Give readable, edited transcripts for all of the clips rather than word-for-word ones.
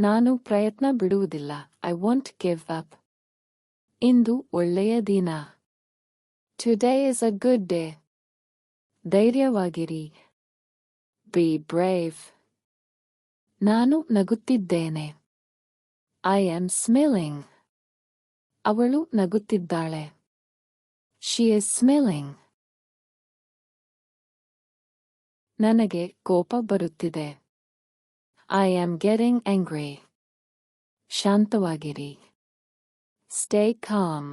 ನಾನು ಪ್ರಯತ್ನ ಬಿಡುವುದಿಲ್ಲ. I won't give up. ಇಂದು ಒಳ್ಳೆಯ ದಿನ. Today is a good day. ಧೈರ್ಯವಾಗಿರಿ. Be brave. ನಾನು ನಗುತ್ತಿದ್ದೇನೆ. I am smiling. ಅವಳು ನಗುತ್ತಿದ್ದಾಳೆ. She is smiling. ನನಗೆ ಕೋಪ ಬರುತ್ತಿದೆ. I am getting angry. ಶಾಂತವಾಗಿರಿ. Stay calm.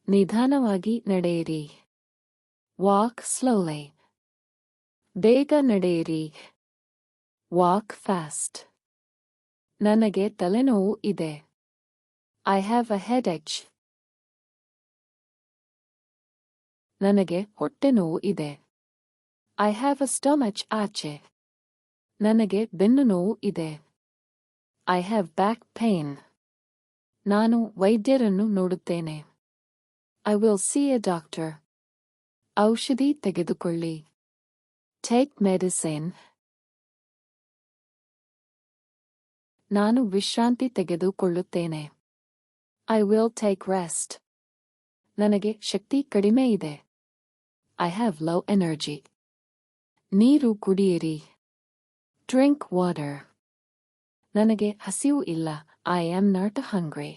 ನಿಧಾನವಾಗಿ ನಡೆಯಿರಿ. Walk slowly. ಬೇಗ ನಡೆಯಿರಿ. Walk fast. ನನಗೆ ತಲೆನೋವು ಇದೆ. I have a headache. ನನಗೆ ಹೊಟ್ಟೆನೋವು ಇದೆ. I have a stomach ache. ನನಗೆ ಬೆನ್ನು ನೋವು ಇದೆ. I have back pain. ನಾನು ವೈದ್ಯರನ್ನು ನೋಡುತ್ತೇನೆ. I will see a doctor. ಔಷಧಿ ತೆಗೆದುಕೊಳ್ಳಿ. Take medicine. ನಾನು ವಿಶ್ರಾಂತಿ ತೆಗೆದುಕೊಳ್ಳುತ್ತೇನೆ. I will take rest. ನನಗೆ ಶಕ್ತಿ ಕಡಿಮೆ ಇದೆ. I have low energy. ನೀರು ಕುಡಿಯಿರಿ. Drink water. ನನಗೆ ಹಸಿವು ಇಲ್ಲ. I am not hungry.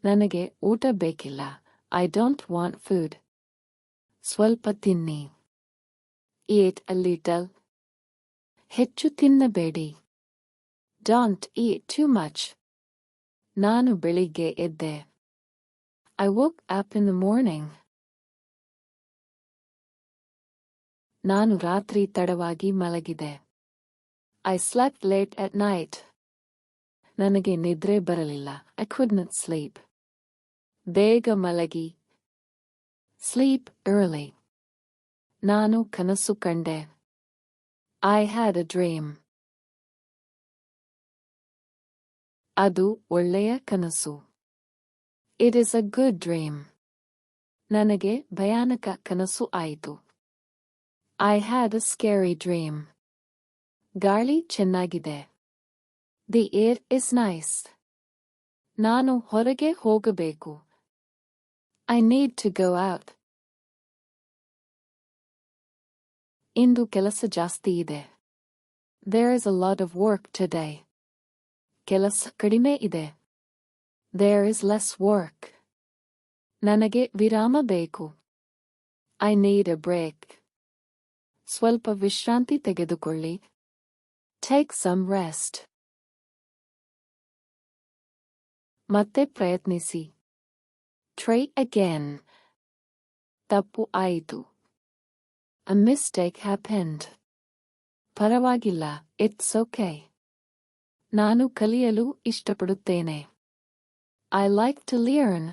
ನನಗೆ ಊಟ ಬೇಕಿಲ್ಲ. I don't want food. ಸ್ವಲ್ಪ ತಿನ್ನಿ. Eat a little. ಹೆಚ್ಚು ತಿನ್ನಬೇಡಿ. Don't eat too much. ನಾನು ಬೆಳಿಗ್ಗೆ ಎದ್ದೆ. I woke up in the morning. ನಾನು ರಾತ್ರಿ ತಡವಾಗಿ ಮಲಗಿದೆ. I slept late at night. ನನಗೆ ನಿದ್ರೆ ಬರಲಿಲ್ಲ. I couldn't sleep. ಬೇಗ ಮಲಗಿ. Sleep early. ನಾನು ಕನಸು ಕಂಡೆ. I had a dream. ಅದು ಒಳ್ಳೆಯ ಕನಸು. It is a good dream. ನನಗೆ ಭಯಾನಕ ಕನಸು ಆಯಿತು. I had a scary dream. ಗಾಳಿ ಚೆನ್ನಾಗಿದೆ. The air is nice. ನಾನು ಹೊರಗೆ ಹೋಗಬೇಕು. I need to go out. ಇಂದು ಕೆಲಸ ಜಾಸ್ತಿ ಇದೆ. There is a lot of work today. ಕೆಲಸ ಕಡಿಮೆ ಇದೆ. There is less work. ನನಗೆ ವಿರಾಮ ಬೇಕು. I need a break. ಸ್ವಲ್ಪ ವಿಶ್ರಾಂತಿ ತೆಗೆದುಕೊಳ್ಳಿ. Take some rest. ಮತ್ತೆ ಪ್ರಯತ್ನಿಸಿ. Try again. ತಪ್ಪು ಆಯಿತು. A mistake happened. ಪರವಾಗಿಲ್ಲ. It's okay. ನಾನು ಕಲಿಯಲು ಇಷ್ಟಪಡುತ್ತೇನೆ. I like to learn.